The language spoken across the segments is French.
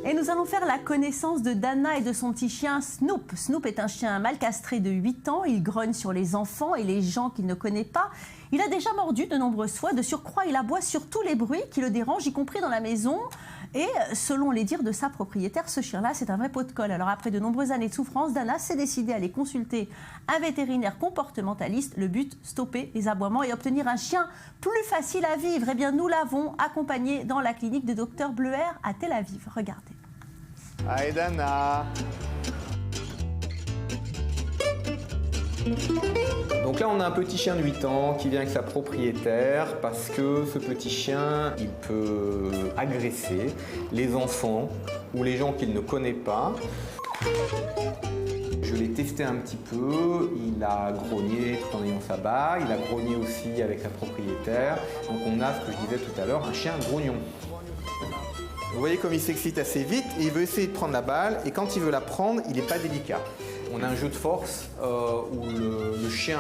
Et nous allons faire la connaissance de Dana et de son petit chien Snoop. Snoop est un chien mal castré de 8 ans. Il grogne sur les enfants et les gens qu'il ne connaît pas. Il a déjà mordu de nombreuses fois. De surcroît, il aboie sur tous les bruits qui le dérangent, y compris dans la maison. Et selon les dires de sa propriétaire, ce chien-là, c'est un vrai pot de colle. Alors après de nombreuses années de souffrance, Dana s'est décidée à aller consulter un vétérinaire comportementaliste. Le but, stopper les aboiements et obtenir un chien plus facile à vivre. Eh bien, nous l'avons accompagné dans la clinique de Dr Bleuer à Tel Aviv. Regardez. Allez, Dana. Donc là, on a un petit chien de 8 ans qui vient avec sa propriétaire parce que ce petit chien, il peut agresser les enfants ou les gens qu'il ne connaît pas. Je l'ai testé un petit peu, il a grogné tout en ayant sa bague, il a grogné aussi avec sa propriétaire. Donc on a, ce que je disais tout à l'heure, un chien grognon. Vous voyez comme il s'excite assez vite et il veut essayer de prendre la balle et quand il veut la prendre, il n'est pas délicat. On a un jeu de force où le chien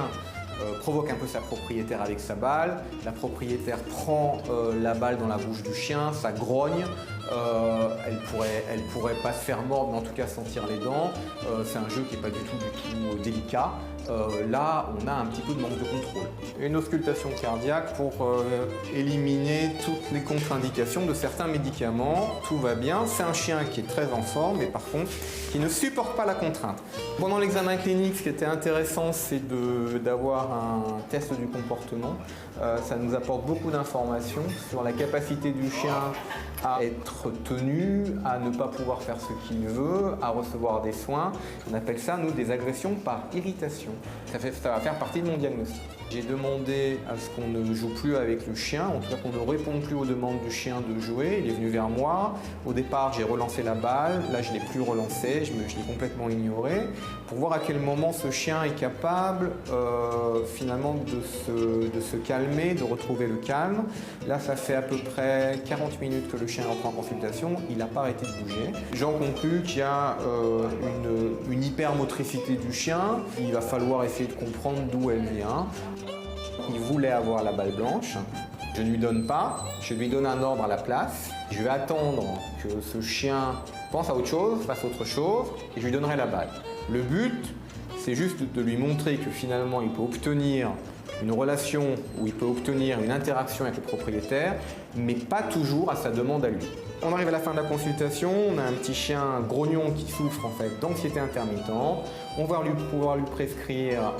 provoque un peu sa propriétaire avec sa balle. La propriétaire prend la balle dans la bouche du chien, ça grogne. Elle pourrait pas se faire mordre, mais en tout cas sentir les dents. C'est un jeu qui n'est pas du tout délicat. Là, on a un petit peu de manque de contrôle. Une auscultation cardiaque pour éliminer toutes les contre-indications de certains médicaments. Tout va bien. C'est un chien qui est très en forme, mais par contre, qui ne supporte pas la contrainte. Pendant l'examen clinique, ce qui était intéressant, c'est d'avoir un test du comportement. Ça nous apporte beaucoup d'informations sur la capacité du chien à être tenu, à ne pas pouvoir faire ce qu'il veut, à recevoir des soins. On appelle ça, nous, des agressions par irritation. Ça va faire partie de mon diagnostic. J'ai demandé à ce qu'on ne joue plus avec le chien, en tout cas qu'on ne réponde plus aux demandes du chien de jouer. Il est venu vers moi. Au départ, j'ai relancé la balle. Là, je ne l'ai plus relancé, je l'ai complètement ignoré. Pour voir à quel moment ce chien est capable finalement de se calmer, de retrouver le calme. Là, ça fait à peu près 40 minutes que le chien rentre en consultation. Il n'a pas arrêté de bouger. J'en conclus qu'il y a une hypermotricité du chien. Il va falloir essayer de comprendre d'où elle vient. Il voulait avoir la balle blanche, je ne lui donne pas, je lui donne un ordre à la place. Je vais attendre que ce chien pense à autre chose, fasse autre chose, et je lui donnerai la balle. Le but, c'est juste de lui montrer que finalement il peut obtenir une relation où il peut obtenir une interaction avec le propriétaire, mais pas toujours à sa demande à lui. On arrive à la fin de la consultation, on a un petit chien grognon qui souffre en fait d'anxiété intermittente. On va pouvoir lui prescrire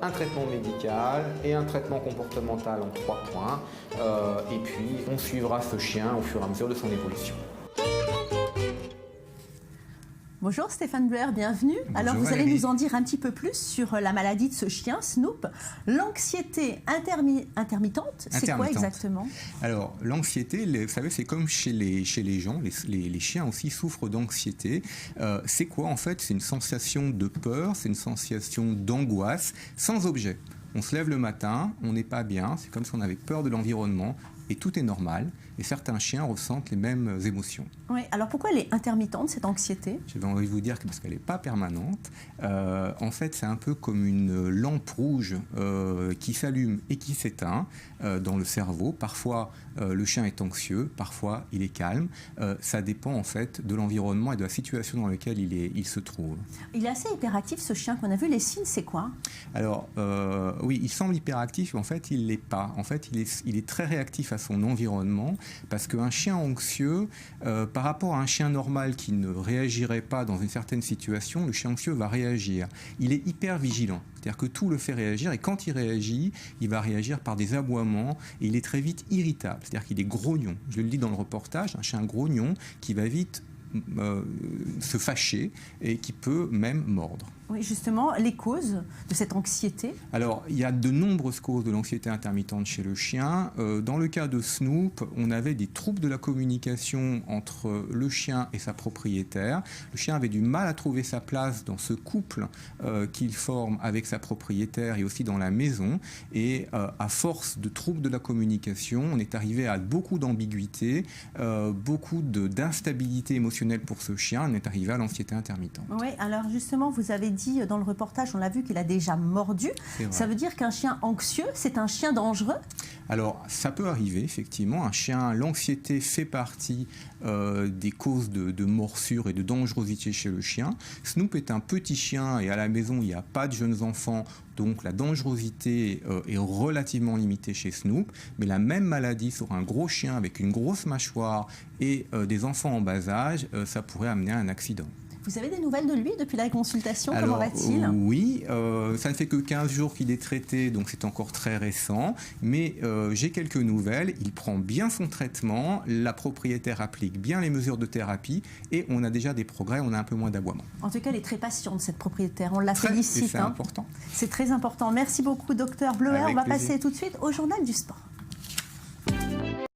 un traitement médical et un traitement comportemental en 3 points. Et puis on suivra ce chien au fur et à mesure de son évolution. Bonjour Stéphane Bleuer, bienvenue. Bonjour, alors vous allez Valérie. nous en dire un petit peu plus sur la maladie de ce chien, Snoop. L'anxiété intermittente, c'est quoi exactement? Alors l'anxiété, vous savez, c'est comme chez les gens, les chiens aussi souffrent d'anxiété. C'est quoi en fait? C'est une sensation de peur, c'est une sensation d'angoisse sans objet. On se lève le matin, on n'est pas bien, c'est comme si on avait peur de l'environnement et tout est normal. Et certains chiens ressentent les mêmes émotions. Oui, alors pourquoi elle est intermittente, cette anxiété? J'avais envie de vous dire que parce qu'elle n'est pas permanente. En fait, c'est un peu comme une lampe rouge qui s'allume et qui s'éteint dans le cerveau. Parfois, le chien est anxieux, parfois, il est calme. Ça dépend en fait de l'environnement et de la situation dans laquelle il se trouve. Il est assez hyperactif, ce chien qu'on a vu. Les signes, c'est quoi? Alors, oui, il semble hyperactif, mais en fait, il ne l'est pas. En fait, il est très réactif à son environnement. Parce qu'un chien anxieux, par rapport à un chien normal qui ne réagirait pas dans une certaine situation, le chien anxieux va réagir. Il est hyper vigilant, c'est-à-dire que tout le fait réagir et quand il réagit, il va réagir par des aboiements et il est très vite irritable, c'est-à-dire qu'il est grognon. Je le dis dans le reportage, un chien grognon qui va vite se fâcher et qui peut même mordre. Oui, justement, les causes de cette anxiété? Alors, il y a de nombreuses causes de l'anxiété intermittente chez le chien. Dans le cas de Snoop, on avait des troubles de la communication entre le chien et sa propriétaire. Le chien avait du mal à trouver sa place dans ce couple qu'il forme avec sa propriétaire et aussi dans la maison. Et à force de troubles de la communication, on est arrivé à beaucoup d'ambiguïté, beaucoup d'instabilité émotionnelle exceptionnel pour ce chien, on est arrivé à l'anxiété intermittente. Oui, alors justement, vous avez dit dans le reportage, on l'a vu qu'il a déjà mordu. Ça veut dire qu'un chien anxieux, c'est un chien dangereux? Alors, ça peut arriver, effectivement. Un chien, l'anxiété fait partie des causes de morsure et de dangerosité chez le chien. Snoop est un petit chien et à la maison, il n'y a pas de jeunes enfants, donc la dangerosité est relativement limitée chez Snoop. Mais la même maladie sur un gros chien avec une grosse mâchoire et des enfants en bas âge, ça pourrait amener à un accident. Vous avez des nouvelles de lui depuis la consultation? Alors, comment va-t-il? Oui, ça ne fait que 15 jours qu'il est traité, donc c'est encore très récent. Mais j'ai quelques nouvelles. Il prend bien son traitement, la propriétaire applique bien les mesures de thérapie et on a déjà des progrès, on a un peu moins d'aboiement. En tout cas, elle est très patiente, cette propriétaire. On la félicite. C'est important. C'est très important. Merci beaucoup, docteur Bleuer. On va plaisir. passer tout de suite au journal du sport.